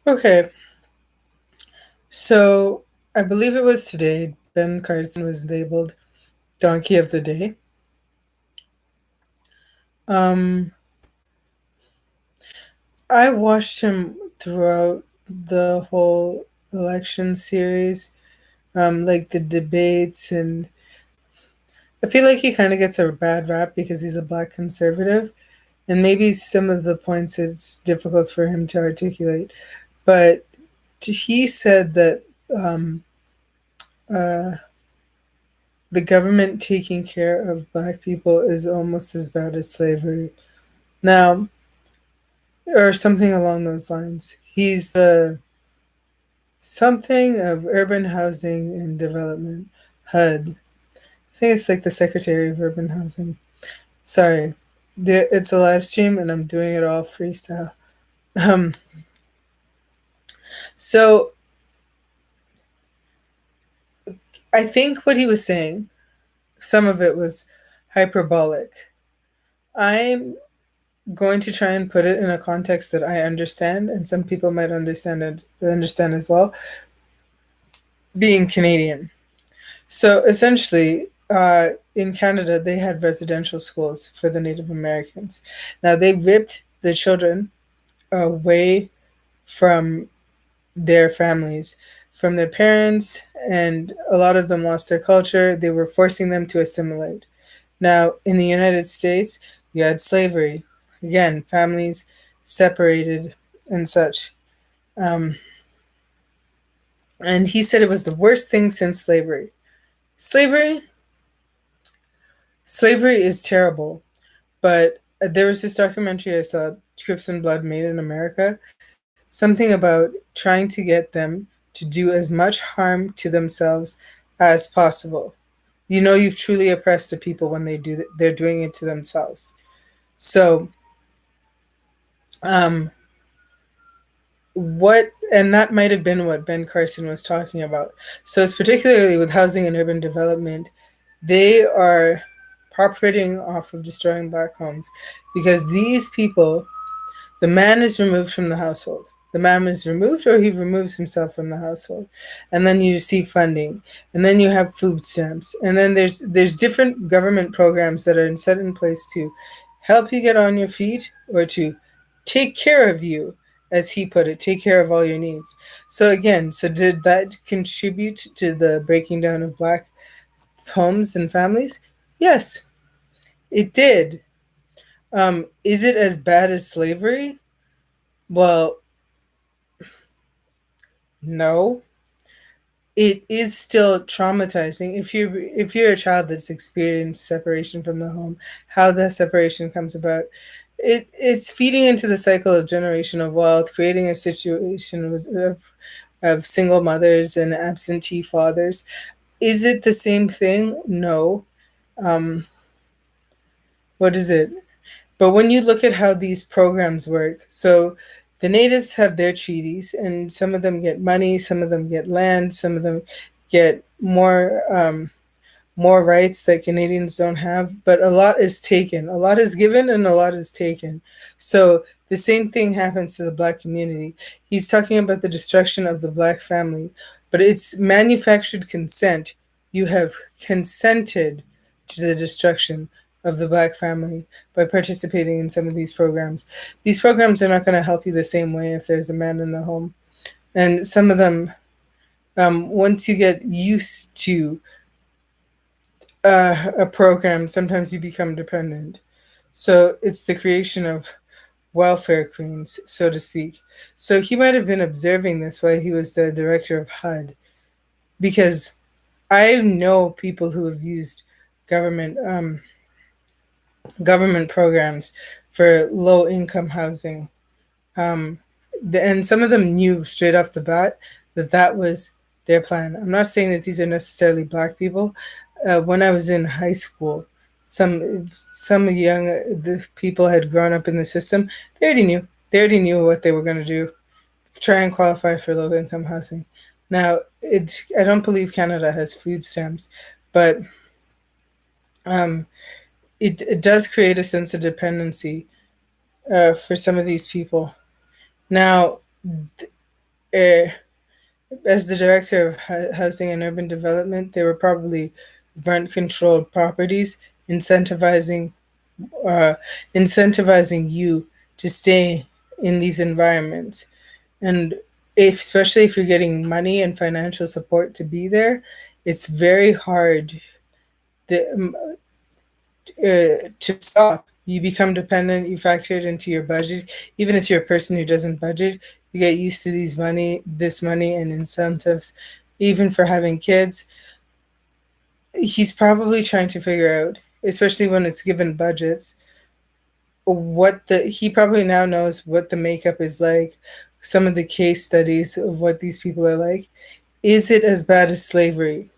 Okay, so I believe it was today Ben Carson was labeled Donkey of the Day. Um, I watched him throughout the whole election series, like the debates, and I feel like he kind of gets a bad rap because he's a black conservative, and maybe some of the points it's difficult for him to articulate. But he said that um, uh, the government taking care of black people is almost as bad as slavery. Now, or something along those lines. He's the something of urban housing and development, HUD. I think it's like the Secretary of Urban Housing. Sorry, it's a live stream and I'm doing it all freestyle. Um, so I think what he was saying, some of it was hyperbolic. I'm going to try and put it in a context that I understand, and some people might understand as well. Being Canadian, so essentially, in Canada, they had residential schools for the Native Americans. Now they ripped the children away from their families, from their parents, and a lot of them lost their culture. They were forcing them to assimilate. Now, in the United States, you had slavery. Again, families separated and such. Um, and he said it was the worst thing since slavery. Slavery, slavery is terrible, but there was this documentary I saw, Crips and Blood Made in America, something about trying to get them to do as much harm to themselves as possible. You know you've truly oppressed a people when they're doing it to themselves. So, um, what and that might have been what Ben Carson was talking about. So it's particularly with housing and urban development, they are profiting off of destroying black homes because these people, the man is removed from the household. The man is removed or he removes himself from the household. And then you receive funding. And then you have food stamps. And then there's different government programs that are set in place to help you get on your feet or to take care of you, as he put it, take care of all your needs. So again, so did that contribute to the breaking down of black homes and families? Yes, it did. Is it as bad as slavery? Well, no, it is still traumatizing if you're a child that's experienced separation from the home, how that separation comes about. It's feeding into the cycle of generational wealth, creating a situation of single mothers and absentee fathers. Is it the same thing? No. um what is it? But when you look at how these programs work, so the natives have their treaties, and some of them get money, some of them get land, some of them get more rights that Canadians don't have. But a lot is taken, a lot is given, and a lot is taken. So the same thing happens to the black community. He's talking about the destruction of the black family, but it's manufactured consent. You have consented to the destruction of the black family by participating in some of these programs. These programs are not going to help you the same way if there's a man in the home. And some of them, once you get used to a program, sometimes you become dependent. So it's the creation of welfare queens, so to speak. So he might have been observing this while he was the director of HUD, because I know people who have used government government programs for low income housing. Um, and some of them knew straight off the bat that that was their plan. I'm not saying that these are necessarily black people. When I was in high school, some young the people had grown up in the system. They already knew. They already knew what they were going to do. Try and qualify for low income housing. Now, I don't believe Canada has food stamps, but um, it does create a sense of dependency for some of these people. Now, uh, as the director of housing and urban development, they were probably rent controlled properties, incentivizing uh, incentivizing you to stay in these environments. And especially if you're getting money and financial support to be there, it's very hard to stop. You become dependent, you factor it into your budget. Even if you're a person who doesn't budget, you get used to this money and incentives. Even for having kids, he's probably trying to figure out, especially when it's given budgets, what the he probably now knows what the makeup is like, some of the case studies of what these people are like. Is it as bad as slavery?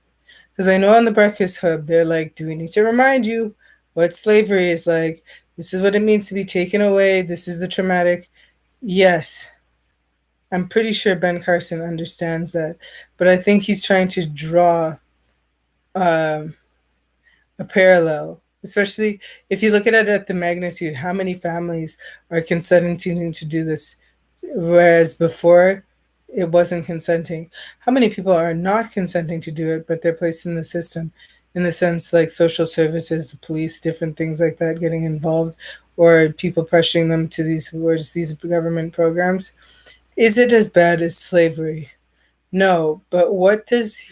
Because I know on the Breakfast Hub, they're like, do we need to remind you what slavery is like? This is what it means to be taken away. This is the traumatic. Yes, I'm pretty sure Ben Carson understands that. But I think he's trying to draw um, a parallel, especially if you look at it at the magnitude. How many families are consenting to do this, whereas before it wasn't consenting? How many people are not consenting to do it, but they're placed in the system, in the sense like social services, the police, different things like that getting involved, or people pressuring them to these government programs? Is it as bad as slavery? No, but what does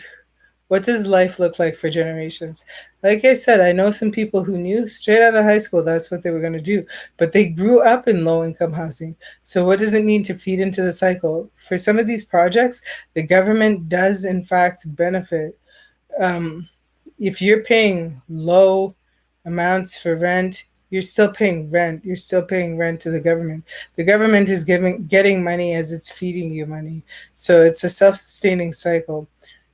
life look like for generations? Like I said, I know some people who knew straight out of high school that's what they were going to do, but they grew up in low income housing. So, what does it mean to feed into the cycle? For some of these projects, the government does, in fact, benefit. Um, if you're paying low amounts for rent, you're still paying rent. You're still paying rent to the government. The government is getting money as it's feeding you money. So, it's a self sustaining cycle.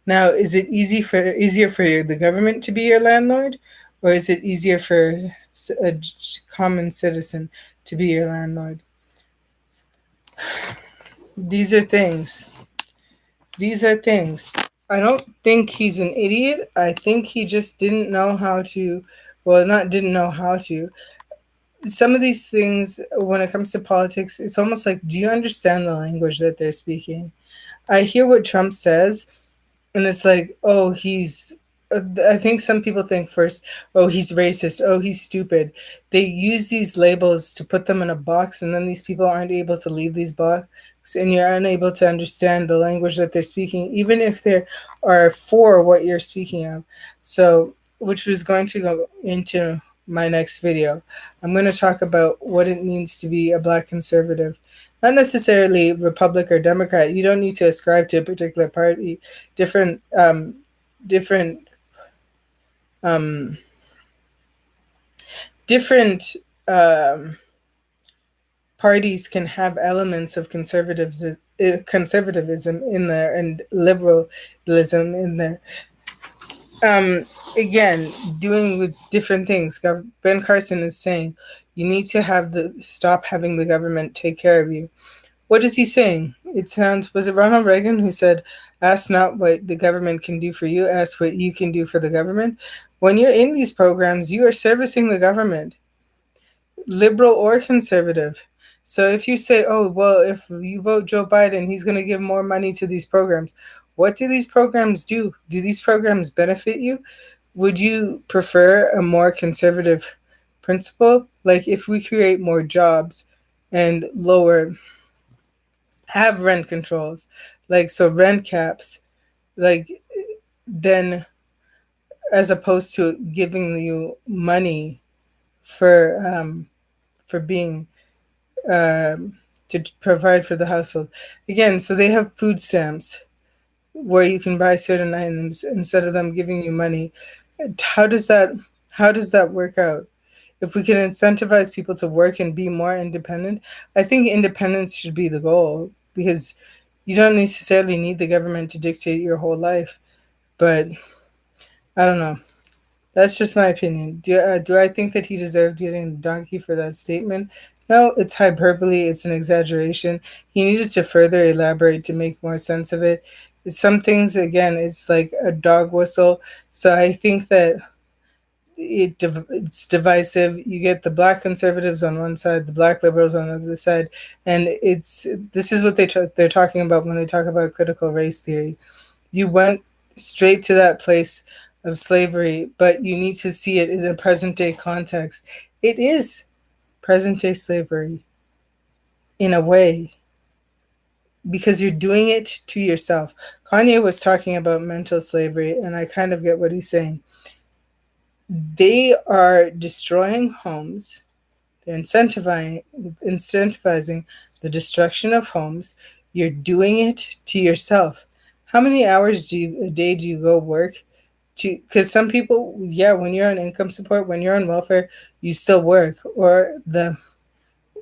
Now, is it easier for the government to be your landlord, or is it easier for a common citizen to be your landlord? These are things. These are things. I don't think he's an idiot. I think he just didn't know how to, well, not didn't know how to. Some of these things, when it comes to politics, it's almost like, do you understand the language that they're speaking? I hear what Trump says, and it's like, oh, he's. I think some people think first, oh, he's racist, oh, he's stupid. They use these labels to put them in a box, and then these people aren't able to leave these boxes, and you're unable to understand the language that they're speaking, even if they are for what you're speaking of. So, which was going to go into my next video. I'm going to talk about what it means to be a black conservative, not necessarily Republic or Democrat. You don't need to ascribe to a particular party. Different um, different um, parties can have elements of conservatism in there and liberalism in there. Um, Again, doing with different things. Ben Carson is saying you need to stop having the government take care of you. What is he saying? It sounds, was it Ronald Reagan who said, ask not what the government can do for you, ask what you can do for the government? When you're in these programs, you are servicing the government, liberal or conservative. So if you say, oh, well, if you vote Joe Biden, he's going to give more money to these programs. What do these programs do? Do these programs benefit you? Would you prefer a more conservative principle? Like if we create more jobs and have rent controls, like so rent caps, like then as opposed to giving you money for being to provide for the household. Again, so they have food stamps where you can buy certain items instead of them giving you money. How does that work out? If we can incentivize people to work and be more independent, I think independence should be the goal, because you don't necessarily need the government to dictate your whole life. But I don't know. That's just my opinion. Do I think that he deserved getting the donkey for that statement? No, it's hyperbole. It's an exaggeration. He needed to further elaborate to make more sense of it. Some things, again, it's like a dog whistle. So I think that it's divisive. You get the black conservatives on one side, the black liberals on the other side, and this is what they're talking about when they talk about critical race theory. You went straight to that place of slavery, but you need to see it in a present day context. It is present day slavery in a way because you're doing it to yourself. Kanye was talking about mental slavery, and I kind of get what he's saying. They are destroying homes. They're incentivizing the destruction of homes. You're doing it to yourself. How many hours a day do you go work? Because some people, yeah, when you're on income support, when you're on welfare, you still work, or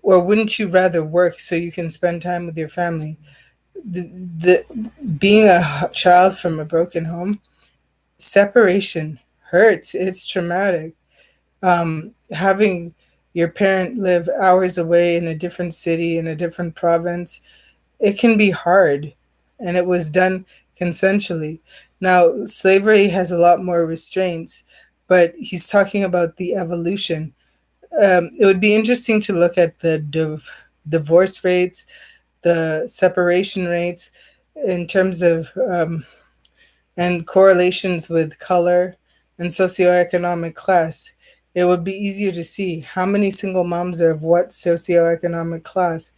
wouldn't you rather work so you can spend time with your family? The being a child from a broken home, separation hurts. It's traumatic. Having your parent live hours away in a different city, in a different province, it can be hard. And it was done consensually. Now, slavery has a lot more restraints, but he's talking about the evolution. It would be interesting to look at the divorce rates, the separation rates in terms of and correlations with color and socioeconomic class. It would be easier to see how many single moms are of what socioeconomic class.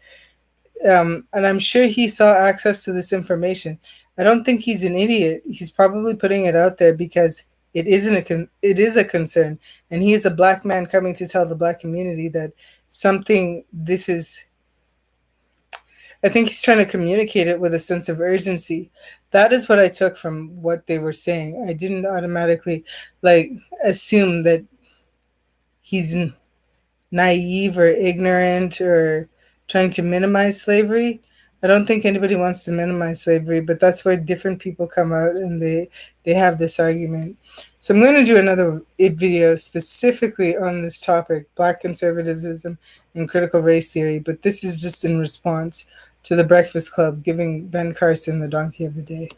And I'm sure he saw access to this information. I don't think he's an idiot. He's probably putting it out there because it is a concern, and he is a black man coming to tell the black community that something this is. I think he's trying to communicate it with a sense of urgency. That is what I took from what they were saying. I didn't automatically like assume that he's naive or ignorant or trying to minimize slavery. I don't think anybody wants to minimize slavery, but that's where different people come out and they have this argument. So I'm going to do another video specifically on this topic, black conservatism and critical race theory, but this is just in response to the Breakfast Club giving Ben Carson the donkey of the day.